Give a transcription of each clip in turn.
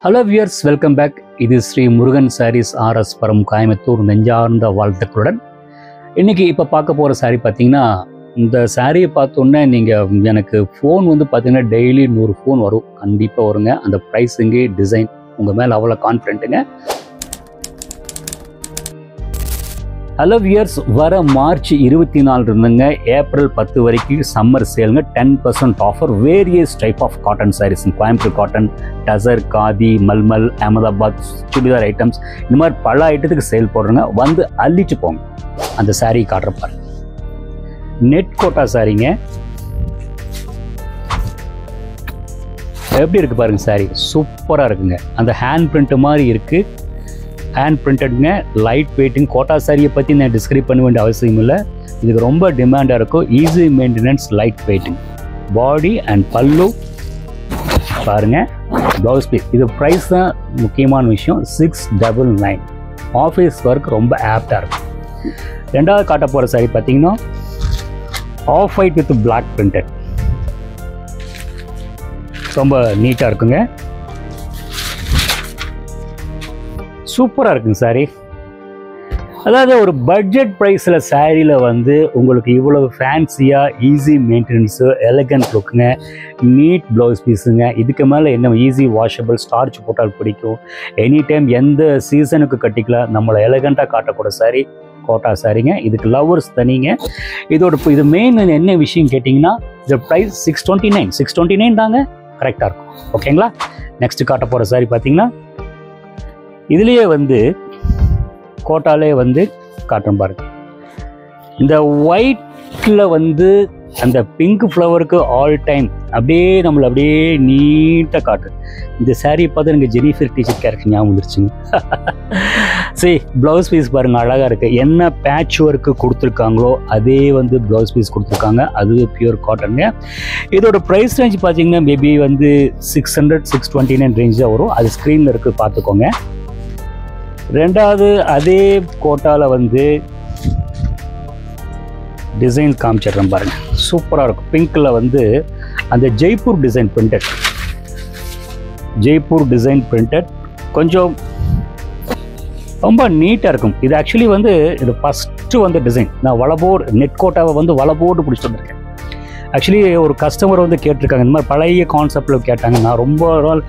Hello viewers, welcome back. This is Sri Murugan Sarees RS from Coimbatore நெஞ்சார்ந்த வாழ்த்துக்களுடன். இன்னைக்கு இப்போ பார்க்க போகிற சாரீ பார்த்தீங்கன்னா, இந்த சாரியை பார்த்தோன்னே நீங்கள் எனக்கு ஃபோன் வந்து பார்த்தீங்கன்னா டெய்லி 100 ஃபோன் வரும், கண்டிப்பாக வருங்க. அந்த ப்ரைஸுங்க, டிசைன் உங்கள் மேலே அவ்வளோ கான்ஃபிடென்ட்டுங்க. ஹலோ வியர்ஸ், வர மார்ச் 24 இருந்துங்க ஏப்ரல் 10 வரைக்கும் சம்மர் சேலுங்க. 10% offer. Various type of cotton sarees, Coimbatore cotton, tussar, khadi, malmal, Ahmedabad churidar items, இந்த மாதிரி பல ஐட்டத்துக்கு சேல் போடுறோங்க. வந்து அள்ளிட்டு போங்க. அந்த சாரீ காட்டுறப்பாரு. நெட் கோட்டா சாரீங்க. எப்படி இருக்கு பாருங்க சாரீ, சூப்பராக இருக்குங்க. அந்த ஹேண்ட் பிரிண்ட் மாதிரி இருக்கு. ஹேண்ட் பிரிண்டடுங்க, லைட் வெயிட்டிங். கோட்டா சாரியை பற்றி நான் டிஸ்கிரைப் பண்ண வேண்டிய அவசியம் இல்லை. இதுக்கு ரொம்ப டிமாண்டாக இருக்கும். Easy maintenance, light waiting. Body and பல்லு பாருங்கள். Blouse piece. இது ப்ரைஸ் தான் முக்கியமான விஷயம். 699. ஆஃபீஸ் ஒர்க் ரொம்ப ஆப்டாக இருக்கும். ரெண்டாவது காட்ட போகிற சாரி பார்த்தீங்கன்னா off white with black printed. ரொம்ப நீட்டாக இருக்குங்க. சூப்பராக இருக்குங்க சாரி. அதாவது ஒரு பட்ஜெட் ப்ரைஸில் சாரியில் வந்து உங்களுக்கு இவ்வளவு ஃபேன்சியாக, ஈஸி மெயின்டெனன்ஸு, எலகண்ட் லுக்குங்க, நீட் ப்ளவுஸ் பீஸுங்க. இதுக்கு மேலே என்ன, ஈஸி வாஷபிள், ஸ்டார்ச் போட்டால் பிடிக்கும். எனி டைம் எந்த சீசனுக்கு கட்டிக்கலாம். நம்மளை எலகண்ட்டாக காட்டக்கூட சாரி கோட்டா சாரிங்க. இதுக்கு லவ்வர்ஸ் தனிங்க. இது மெயின் என்ன விஷயம் கேட்டிங்கன்னா, இந்த ப்ரைஸ் 629 தாங்க கரெக்டாக இருக்கும். ஓகேங்களா? நெக்ஸ்ட் காட்ட போகிற சாரி பார்த்தீங்கன்னா, இதுலேயே வந்து கோட்டாலே வந்து காட்டும் பாருங்க. இந்த ஒயிட்டில் வந்து அந்த பிங்க் ஃப்ளவருக்கு ஆல் டைம் அப்படியே நம்மளை அப்படியே நீட்டாக காட்டு. இந்த சாரியை பார்த்து எனக்கு ஜெனிஃபர் டீச்சர் கேரக்டர் ஞாபகம் வந்துருச்சுங்க. சரி, ப்ளவுஸ் பீஸ் பாருங்கள், அழகாக இருக்குது. என்ன பேட்ச் ஒர்க்கு கொடுத்துருக்காங்களோ அதே வந்து ப்ளவுஸ் பீஸ் கொடுத்துருக்காங்க. அது பியூர் காட்டனுங்க. இதோட ப்ரைஸ் ரேஞ்ச் பார்த்தீங்கன்னா மேபி வந்து 600, 629 ரேஞ்ச் தான் வரும். அது ஸ்க்ரீனில் இருக்குது, பார்த்துக்கோங்க. ரெண்டாவது அதே கோட்டாவில் வந்து டிசைன் காமிச்சிடுறேன் பாருங்க. சூப்பராக இருக்கும். பிங்க்கில் வந்து அந்த ஜெய்ப்பூர் டிசைன் பிரிண்டட் கொஞ்சம் ரொம்ப நீட்டாக இருக்கும். இது ஆக்சுவலி வந்து இது ஃபஸ்ட்டு வந்து டிசைன். நான் வளபோர்டு நெட் கோட்டாவை வந்து வளபோர்டு பிடிச்சிட்டு வந்திருக்கேன். ஆக்சுவலி ஒரு கஸ்டமர் வந்து கேட்டிருக்காங்க, இந்த மாதிரி பழைய கான்செப்டில் கேட்டாங்க. நான் ரொம்ப நாள்,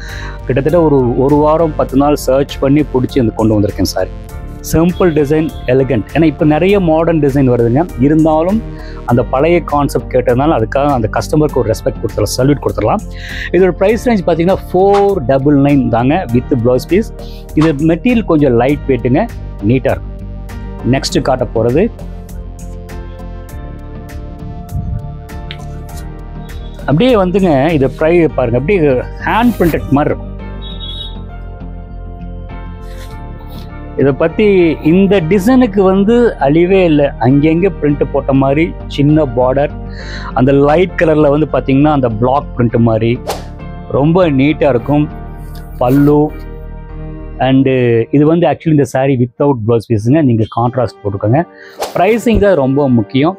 கிட்டத்தட்ட ஒரு வாரம் 10 நாள் சர்ச் பண்ணி பிடிச்சி வந்து கொண்டு வந்திருக்கேன் சாரி. Simple design, elegant. ஏன்னா இப்போ நிறைய மாடர்ன் டிசைன் வருதுங்க. இருந்தாலும் அந்த பழைய கான்செப்ட் கேட்டதுனால அதுக்காக அந்த கஸ்டமருக்கு ஒரு ரெஸ்பெக்ட் கொடுத்துடலாம், சல்யூட் கொடுத்துடலாம். இதோட ப்ரைஸ் ரேஞ்ச் பார்த்தீங்கன்னா 499 தாங்க வித் ப்ளவுஸ் பீஸ். இது மெட்டீரியல் கொஞ்சம் லைட் வெயிட்டுங்க, நீட்டாக இருக்கும். நெக்ஸ்ட்டு காட்ட போகிறது அப்படியே வந்துங்க, இதை பாருங்க, அப்படியே ஹேண்ட் பிரிண்டட் மாதிரி இருக்கும். இதை பற்றி இந்த டிசைனுக்கு வந்து அழிவே இல்லை. அங்கங்கே பிரிண்ட் போட்ட மாதிரி சின்ன பார்டர், அந்த லைட் கலரில் வந்து பார்த்தீங்கன்னா அந்த பிளாக் பிரிண்ட் மாதிரி ரொம்ப நீட்டாக இருக்கும். பல்லு அண்டு இது வந்து ஆக்சுவலி இந்த சாரீ வித்தவுட் ப்ளவுஸ் பீஸுங்க. நீங்கள் கான்ட்ராஸ்ட் போட்டுக்கோங்க. ப்ரைஸிங் தான் ரொம்ப முக்கியம்.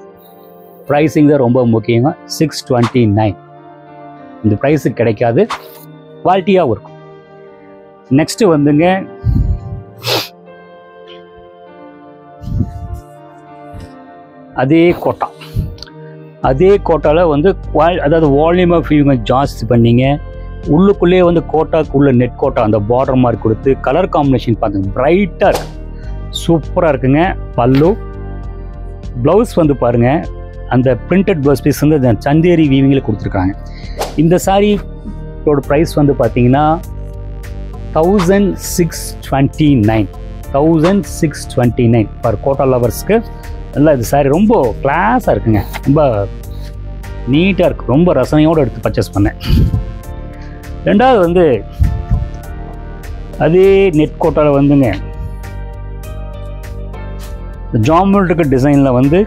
629. இந்த ப்ரைஸுக்கு கிடைக்காது, குவாலிட்டியாகவும் இருக்கும். நெக்ஸ்ட்டு வந்துங்க அதே கோட்டாவில் வந்து அதாவது வால்யூம் ஆஃப் வியூங்க ஜாஸ்தி பண்ணிங்க. உள்ளுக்குள்ளேயே வந்து கோட்டாக்குள்ளே நெட் கோட்டா அந்த பார்டர் மாதிரி கொடுத்து கலர் காம்பினேஷன் பார்த்துங்க, பிரைட்டாக இருக்கு, சூப்பராக இருக்குங்க. பல்லு ப்ளவுஸ் வந்து பாருங்கள், அந்த பிரிண்டட் ப்ளவுஸ் பீஸ் வந்து அந்த சந்தேரி வீவிங்கில் கொடுத்துருக்காங்க. இந்த சாரியோட ப்ரைஸ் வந்து பார்த்தீங்கன்னா 1629 ஃபார் கோட்டா லவர்ஸ்க்கு. நல்லா இது சாரி ரொம்ப கிளாஸாக இருக்குங்க, ரொம்ப நீட்டாக இருக்குது. ரொம்ப ரசனையோடு எடுத்து பர்ச்சேஸ் பண்ணேன். ரெண்டாவது வந்து அதே நெட் கோட்டாவில் வந்துங்க ஜாமெட்ரிக்கல் டிசைனில் வந்து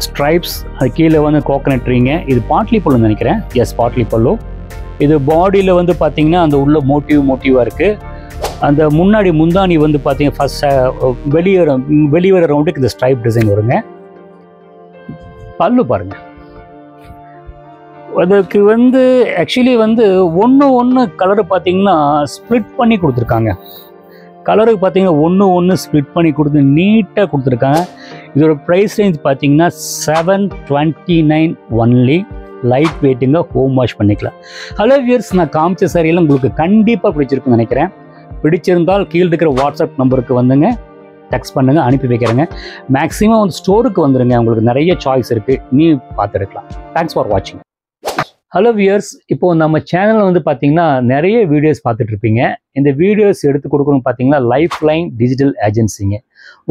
ஸ்ட்ரைப்ஸ், அது கீழே வந்து கோகனட் ட்ரீங்க. இது பாட்லி பல்லுன்னு நினைக்கிறேன். எஸ், பாட்லி பல்லு. இது பாடியில் வந்து பார்த்தீங்கன்னா அந்த உள்ள மோட்டிவாக இருக்குது. அந்த முந்தானி வந்து பார்த்தீங்கன்னா ஃபர்ஸ்ட் வெளியே ரவுண்டுக்கு இந்த ஸ்ட்ரைப் டிசைன் வருங்க. பல்லு பாருங்கள், அதுக்கு வந்து ஆக்சுவலி வந்து ஒன்று கலரு பார்த்தீங்கன்னா ஸ்ப்ளிட் பண்ணி கொடுத்துருக்காங்க. கலருக்கு பார்த்தீங்கன்னா ஒன்று ஸ்ப்ளிட் பண்ணி கொடுத்து நீட்டாக கொடுத்துருக்காங்க. இதோட ப்ரைஸ் ரேஞ்ச் பார்த்தீங்கன்னா 729 ஒன்லி. லைட் வெயிட்டுங்க, ஹோம் வாஷ் பண்ணிக்கலாம். ஹலோ வியர்ஸ், நான் காமிச்ச சாரியெல்லாம் உங்களுக்கு கண்டிப்பாக பிடிச்சிருக்குன்னு நினைக்கிறேன். பிடிச்சிருந்தால் கீழே இருக்கிற வாட்ஸ்அப் நம்பருக்கு வந்துங்க, டெக்ஸ்ட் பண்ணுங்கள், அனுப்பி வைக்கிறேங்க. மேக்ஸிமம் வந்து ஸ்டோருக்கு வந்துடுங்க, உங்களுக்கு நிறைய சாய்ஸ் இருக்குது, நீ பார்த்துருக்கலாம். தேங்க்ஸ் ஃபார் வாட்சிங். ஹலோ வியர்ஸ், இப்போது நம்ம சேனலில் வந்து பார்த்தீங்கன்னா நிறைய வீடியோஸ் பார்த்துட்டு இருப்பீங்க. இந்த வீடியோஸ் எடுத்து கொடுக்கணும்னு பார்த்தீங்கன்னா லைஃப் லைன் டிஜிட்டல் ஏஜென்சிங்க.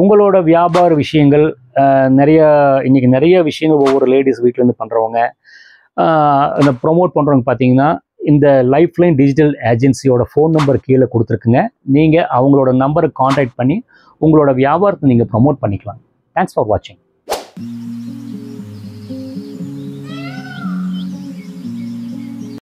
உங்களோட வியாபார விஷயங்கள் இன்றைக்கி நிறைய விஷயங்கள் ஒவ்வொரு லேடிஸ் வீட்டிலேருந்து பண்ணுறவங்க, இந்த ப்ரொமோட் பண்ணுறவங்க பார்த்தீங்கன்னா இந்த லைஃப் லைன் டிஜிட்டல் ஏஜென்சியோட ஃபோன் நம்பர் கீழே கொடுத்துருக்குங்க. நீங்கள் அவங்களோட நம்பரை காண்டாக்ட் பண்ணி உங்களோட வியாபாரத்தை நீங்கள் ப்ரொமோட் பண்ணிக்கலாம். தேங்க்ஸ் ஃபார் வாட்சிங்.